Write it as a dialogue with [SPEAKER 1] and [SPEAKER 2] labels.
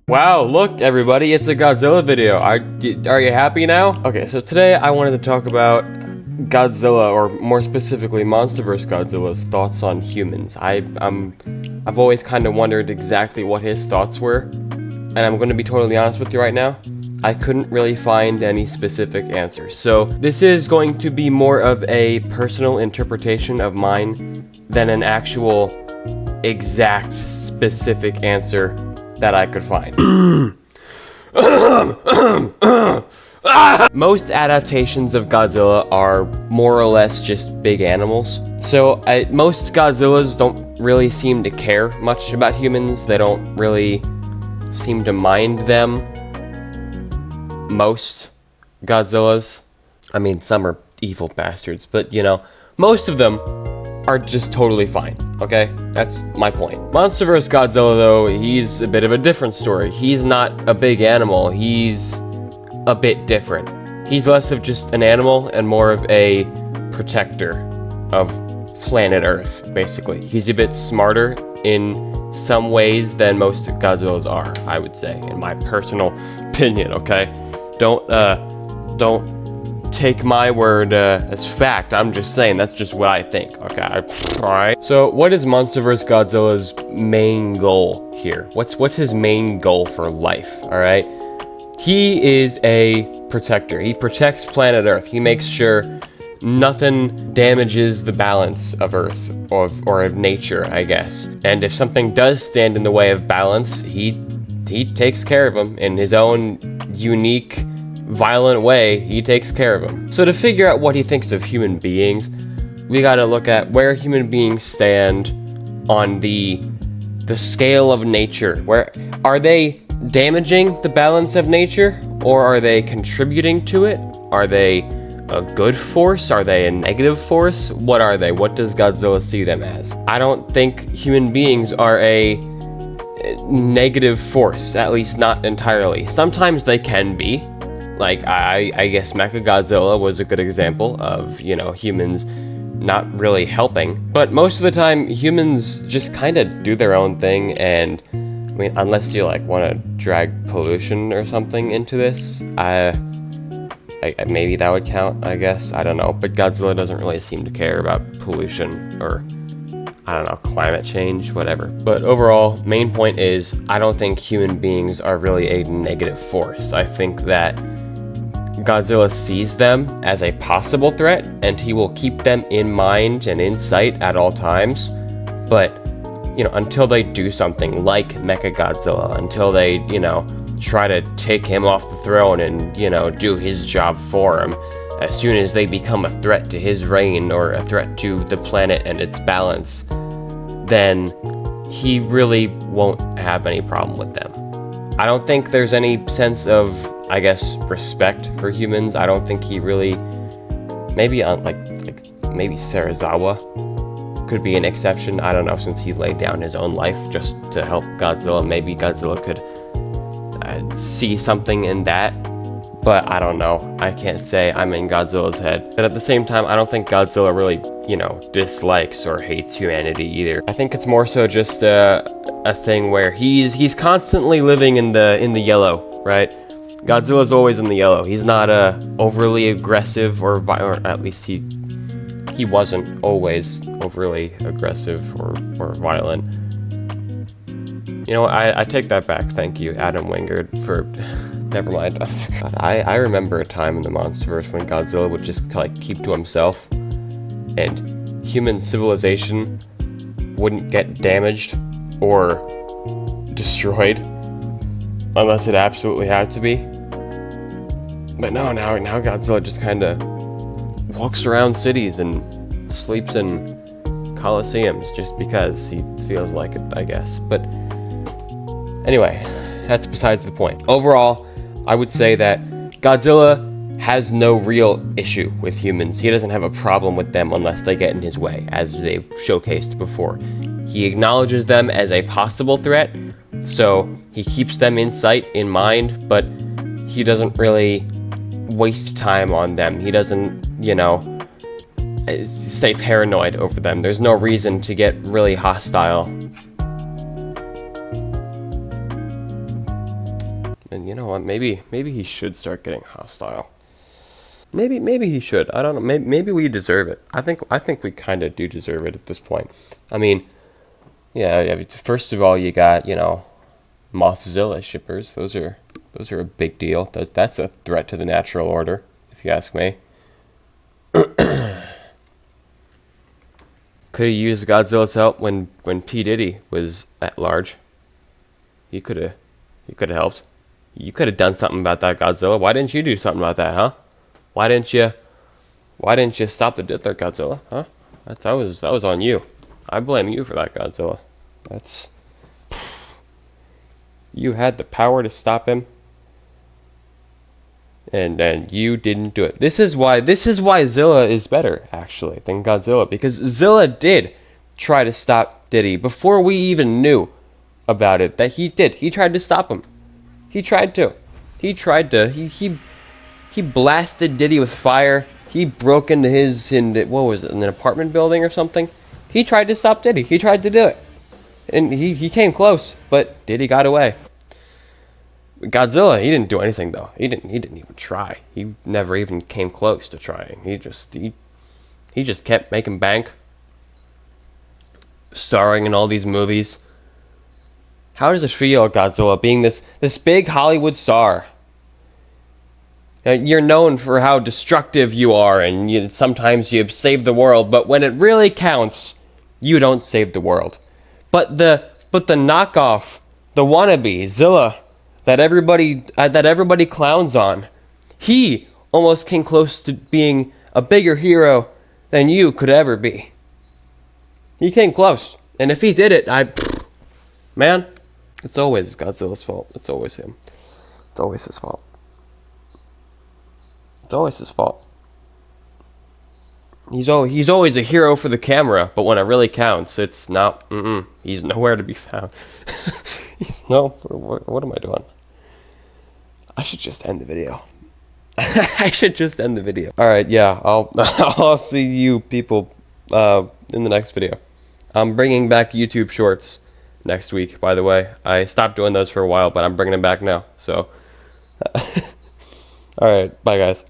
[SPEAKER 1] Wow, look everybody, it's a Godzilla video. Are you happy now? Okay, so today I wanted to talk about Godzilla, or more specifically Monsterverse Godzilla's thoughts on humans. I've always kind of wondered exactly what his thoughts were, and I'm going to be totally honest with you right now. I couldn't really find any specific answers. So this is going to be more of a personal interpretation of mine than an actual exact specific answer that I could find. Most adaptations of Godzilla are more or less just big animals. So most Godzillas don't really seem to care much about humans. They don't really seem to mind them. Most Godzillas, I mean, some are evil bastards, but you know, most of them are just totally fine, okay? That's my point. Monsterverse Godzilla, though, he's a bit of a different story. He's not a big animal, he's a bit different. He's less of just an animal and more of a protector of planet Earth, basically. He's a bit smarter in some ways than most Godzillas are, I would say, in my personal opinion, okay? Don't take my word as fact. I'm just saying that's just what I think, okay? Alright. So what is Monsterverse Godzilla's main goal here? What's his main goal for life, alright? He is a protector. He protects planet Earth. He makes sure nothing damages the balance of Earth or of nature, I guess. And if something does stand in the way of balance, he takes care of them in his own unique, violent way. He takes care of them. So to figure out what he thinks of human beings, we gotta look at where human beings stand on the scale of nature. Where are they damaging the balance of nature, or are they contributing to it? Are they a good force? Are they a negative force? What are they? What does Godzilla see them as? I don't think human beings are a negative force, at least not entirely. Sometimes they can be. Like, I guess Mechagodzilla was a good example of, you know, humans not really helping. But most of the time, humans just kind of do their own thing, and I mean, unless you, like, want to drag pollution or something into this, maybe that would count, I guess. I don't know. But Godzilla doesn't really seem to care about pollution or, I don't know, climate change, whatever. But overall, main point is, I don't think human beings are really a negative force. I think that Godzilla sees them as a possible threat, and he will keep them in mind and in sight at all times. But, you know, until they do something like Mechagodzilla, until they, you know, try to take him off the throne and, you know, do his job for him, as soon as they become a threat to his reign or a threat to the planet and its balance, then he really won't have any problem with them. I don't think there's any sense of, I guess, respect for humans. I don't think he really, maybe maybe Serizawa could be an exception. I don't know, since he laid down his own life just to help Godzilla. Maybe Godzilla could see something in that, but I don't know. I can't say I'm in Godzilla's head. But at the same time, I don't think Godzilla really, you know, dislikes or hates humanity either. I think it's more so just a thing where he's constantly living in the yellow, right? Godzilla's always in the yellow. He's not overly aggressive or at least he wasn't always overly aggressive or violent. You know what, I take that back. Thank you, Adam Wingard, for never mind. I remember a time in the Monsterverse when Godzilla would just like keep to himself and human civilization wouldn't get damaged or destroyed unless it absolutely had to be. But no, now Godzilla just kind of walks around cities and sleeps in coliseums just because he feels like it, I guess. But anyway, that's besides the point. Overall, I would say that Godzilla has no real issue with humans. He doesn't have a problem with them unless they get in his way, as they've showcased before. He acknowledges them as a possible threat, so he keeps them in sight, in mind, but he doesn't really waste time on them. He doesn't, you know, stay paranoid over them. There's no reason to get really hostile And you know what? Maybe he should start getting hostile. Maybe he should. I don't know. Maybe we deserve it. I think we kind of do deserve it at this point. I mean, yeah. First of all, you got Mothzilla shippers. Those are a big deal. That's a threat to the natural order, if you ask me. Could have used Godzilla's help when P Diddy was at large. He could have helped. You could have done something about that, Godzilla. Why didn't you do something about that, huh? Why didn't you stop the Diddler, Godzilla, huh? That was on you. I blame you for that, Godzilla. You had the power to stop him, and you didn't do it. This is why Zilla is better, actually, than Godzilla, because Zilla did try to stop Diddy before we even knew about it. That he did. He tried to stop him. He tried to. He blasted Diddy with fire. He broke into what was it, in an apartment building or something? He tried to stop Diddy. He tried to do it. And he came close, but Diddy got away. Godzilla, he didn't do anything though. He didn't even try. He never even came close to trying. He just kept making bank, starring in all these movies. How does it feel, Godzilla, being this big Hollywood star? You're known for how destructive you are, and sometimes you save the world, but when it really counts, you don't save the world. But the knockoff, the wannabe Zilla that everybody clowns on, he almost came close to being a bigger hero than you could ever be. He came close, and if he did it, man, it's always Godzilla's fault. It's always him. It's always his fault. It's always his fault. He's always a hero for the camera, but when it really counts, it's not. He's nowhere to be found. What am I doing? I should just end the video. I should just end the video. All right, yeah, I'll see you people in the next video. I'm bringing back YouTube Shorts next week. By the way, I stopped doing those for a while, but I'm bringing them back now. So, all right, bye guys.